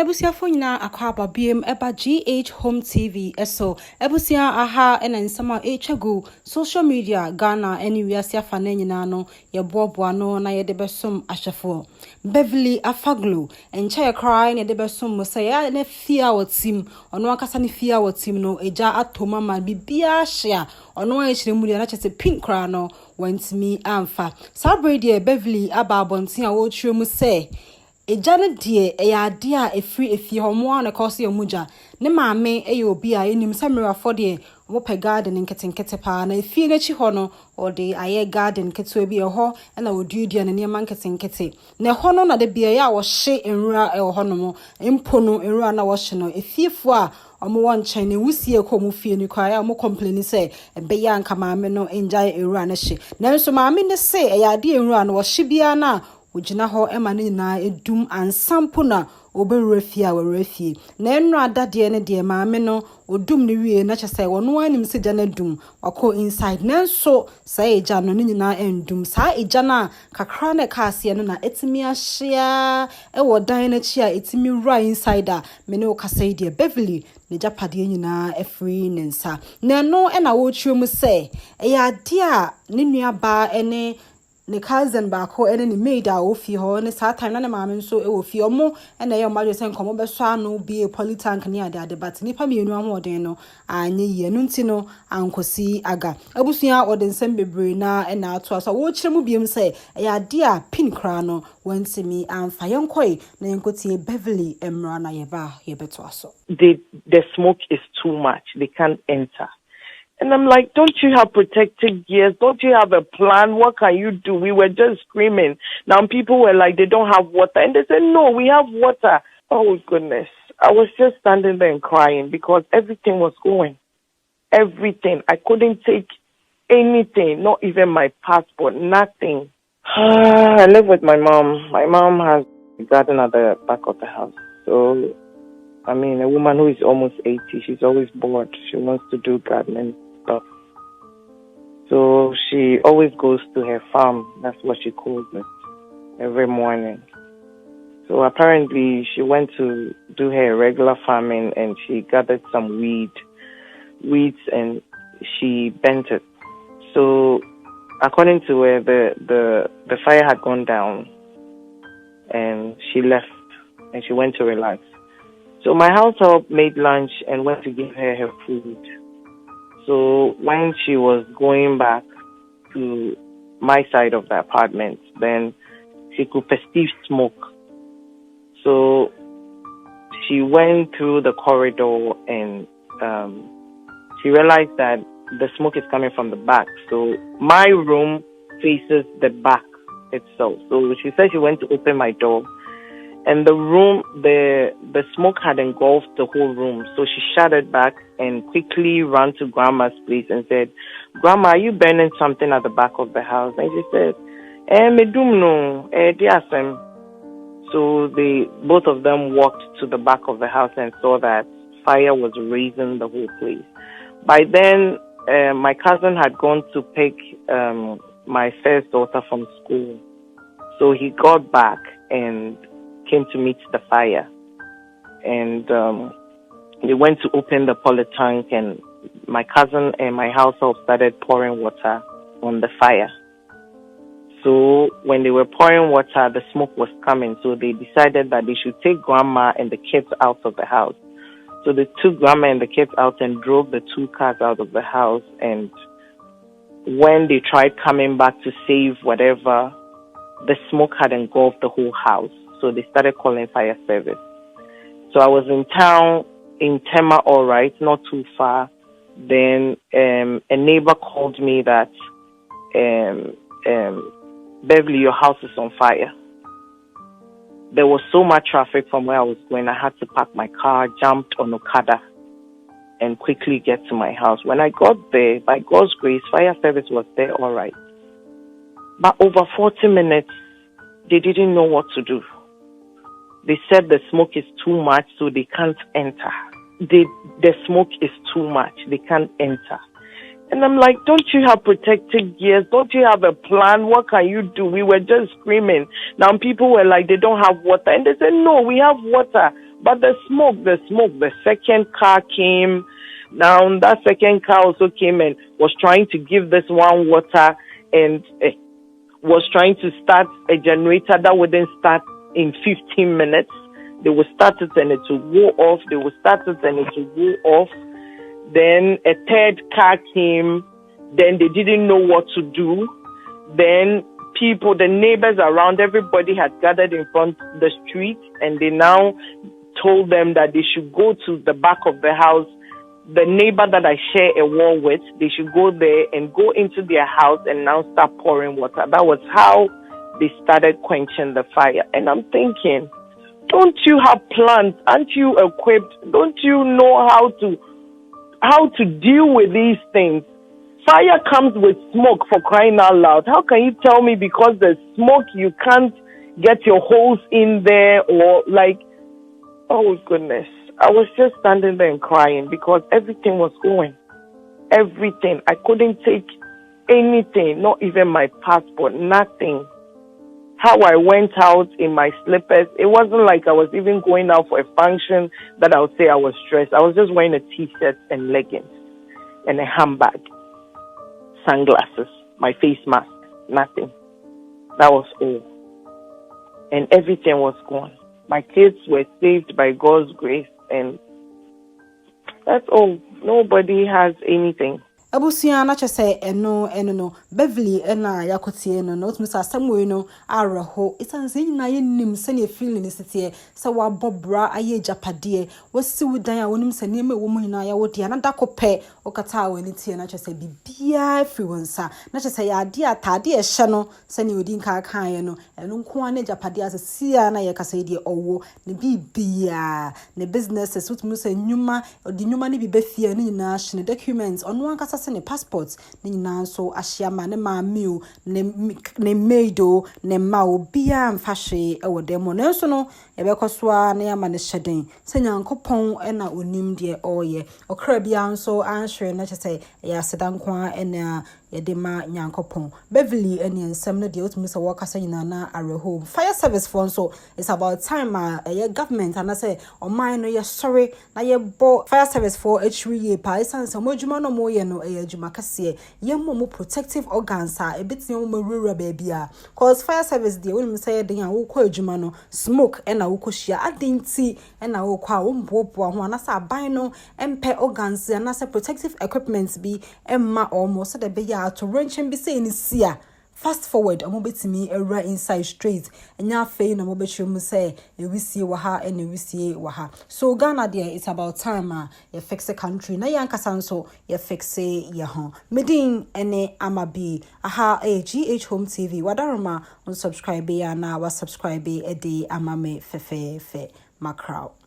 ebusia fonyina akwaba biem eba GH Home TV eso ebusia aha ena nsama echagu social media Ghana anywhere afa na nyina no ye boaboa no na ye de besom ahwefo Beverly Afaglo encha ye cry na de besom mo say ya na fia watim ono akasa ne fia watim no eja atoma ma bibia hia ono a ehire mu na chese pink cry no wantimi amfa sabrede Beverly aba bontin a wo tire mu say ejane die eya ade a efri efie homo na koso ye muja ne maame eye obi a enim samira for de wo pe garden nketenkete pa na efie na chi ho no ode aye garden keto bi e ho na oduudua ne niam nketenkete na ho no na de bia ya wo hye enwura e ho no mo empo no enwura na wo hye no efiefo a omo won chen ne wusie ko mu fie ni kwa ya mo complain say ebe ya nka maame no enjai enwura na hye na so maame ne say eya ade enwura no wo hye bia na ojina ho ema ne na edum ansampo na oberefie a werefie na enru adade ne de maame no odum ne wie na kyese wono anim se jana dum wako inside nanso sa eja no ne nyina endum sa eja na kakra na kaase no na etimi ahia e wodan na chi a etimi ra inside a me ne okasai de Beverly ne japade nyina efri nensa na no e na wo twem se e ya de a ne nua ba ene ne cousin baako ene ne maid a ofi ho ne saa time na ne maame nso e ofi omo ene ye omadwe se nkomo be so anu bi polytank ne ade but nipa mienu ahoden no anye ye no nti no ankosi aga abusua ode nsem bebre na e na ato aso wo kire mu biem se e ade a pin kra no wansemi amfa yenkoi na yenkoti Beverly emra na yeba yebeto aso. The smoke is too much, they can't enter. And I'm like, don't you have protective gears? Don't you have a plan? What can you do? We were just screaming. Now people were like, they don't have water. And they said, no, we have water. Oh, goodness. I was just standing there and crying because everything was going. Everything. I couldn't take anything, not even my passport, nothing. I live with my mom. My mom has a garden at the back of the house. So, I mean, a woman who is almost 80, she's always bored. She wants to do gardening stuff. So she always goes to her farm. That's what she calls it, every morning. So apparently she went to do her regular farming and she gathered some weeds, and she bent it. So according to her, the fire had gone down and she left and she went to relax. So my household made lunch and went to give her food. So when she was going back to my side of the apartment, then she could perceive smoke. So she went through the corridor and she realized that the smoke is coming from the back. So my room faces the back itself. So she said she went to open my door. And the room, the smoke had engulfed the whole room. So she shut back and quickly ran to Grandma's place and said, Grandma, are you burning something at the back of the house? And she said, medum no, diasem. So both of them walked to the back of the house and saw that fire was raising the whole place. By then, my cousin had gone to pick my first daughter from school. So he got back and came to meet the fire, and they went to open the polytank, and my cousin and my household started pouring water on the fire. So when they were pouring water, the smoke was coming, so they decided that they should take Grandma and the kids out of the house. So they took Grandma and the kids out and drove the two cars out of the house, and when they tried coming back to save whatever, the smoke had engulfed the whole house. So they started calling fire service. So I was in town, in Tema, all right, not too far. Then a neighbor called me that, Beverly, your house is on fire. There was so much traffic from where I was going. I had to park my car, jumped on Okada, and quickly get to my house. When I got there, by God's grace, fire service was there, all right. But over 40 minutes, they didn't know what to do. They said the smoke is too much, so they can't enter. The smoke is too much. They can't enter. And I'm like, don't you have protective gears? Don't you have a plan? What can you do? We were just screaming. Now people were like, they don't have water. And they said, no, we have water. But the second car came. Now that second car also came and was trying to give this one water and was trying to start a generator that wouldn't start in 15 minutes. They would start it and it would go off. They would start it and it would go off. Then a third car came. Then they didn't know what to do. Then people, the neighbors around, everybody had gathered in front of the street, and they now told them that they should go to the back of the house. The neighbor that I share a wall with, they should go there and go into their house and now start pouring water. That was how they started quenching the fire. And I'm thinking, don't you have plans? Aren't you equipped? Don't you know how to deal with these things? Fire comes with smoke, for crying out loud. How can you tell me because there's smoke you can't get your hose in there, or like, oh goodness. I was just standing there and crying because everything was going. Everything. I couldn't take anything, not even my passport, nothing. How I went out in my slippers, it wasn't like I was even going out for a function that I would say I was stressed. I was just wearing a t-shirt and leggings and a handbag, sunglasses, my face mask, nothing. That was all. And everything was gone. My kids were saved by God's grace. And that's all. Nobody has anything. Abusia na chese eno Beverly na yakotie no no tumi sa samwe no areho isanse nyina ye nim se ne feeling sitie se wa bobra aye japade wasi wudan a wonim se ne me wo mu nyina ya wodi na dakope okata wani tie na chese bibia free wonsa na chese ya ade atade e hye no se ne odi nka kan ye no eno nko ane japade asesia na ye kasa die owo ne bibia ne businesses wutumi se nyuma odi nyuma ne bibefia ne nyina hye documents ono ankasa ne passports ne nyina so ahyiama ne maameo ne maido ne mawo bia mfahwe e wodemo ne so no ebekosoa ne ama ne hyeden se nyankopon na onim de oye okra bia nso anhwe na chese ya sedankwa na yedema nyankopon Beverly eni ensem no de otumi se workasa nyina na areho fire service for so it's about time a government and say oman no ye sorry na ye bo fire service for hwe pa isanse mo adwuma no mo ye no adwuma kase ye mo protective organs ebetien mo rura baabia cause fire service de woni say den a wo kwa adwuma no smoke na wo kohia adenti na wo kwa wo mpopo ho na sa ban no empe organs na say protective equipment bi emma almost de be ya to wrenching be say ni sia fast forward amobetimi era inside straight enya fei na mobetwe mu say ewisie wa ha and ewisie wa ha so Ghana there it's about time you fix the country na yankasa nso you fix ye ho medin ene amabi aha GH Home TV wadaroma on subscribe ya na wa subscribe e de amame fefe macrowd.